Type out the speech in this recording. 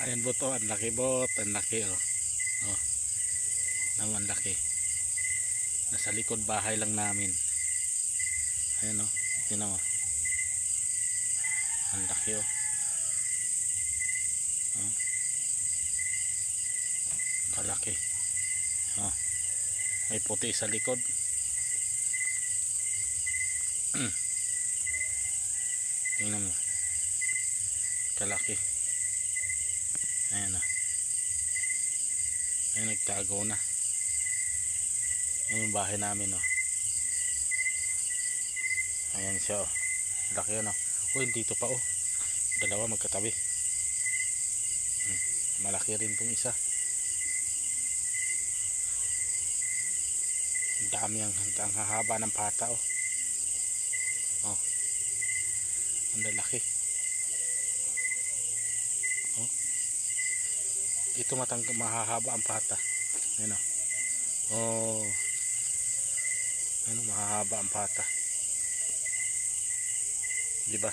Ayan bot, oh, ang laki bot, ang laki, oh. Oh, naman laki. Nasa likod bahay lang namin. Ayan, oh, tingnan mo. Ang laki, oh. Oh, kalaki. Oh, may puti sa likod. Tingnan mo. Kalaki. Ayan, oh. Ayan, nagtago na. Ayan yung bahay namin, oh. Ayan siya, oh. Laki yan, oh. Uy, dito pa, oh. Dalawa magkatabi. Malaki rin tong isa. Dami ang hahaba ng pata, oh. Oh, ang lalaki. Oh, ito mahahaba ang pata. Ayan, oh. Oh, ano, mahahaba ang pata. Di ba?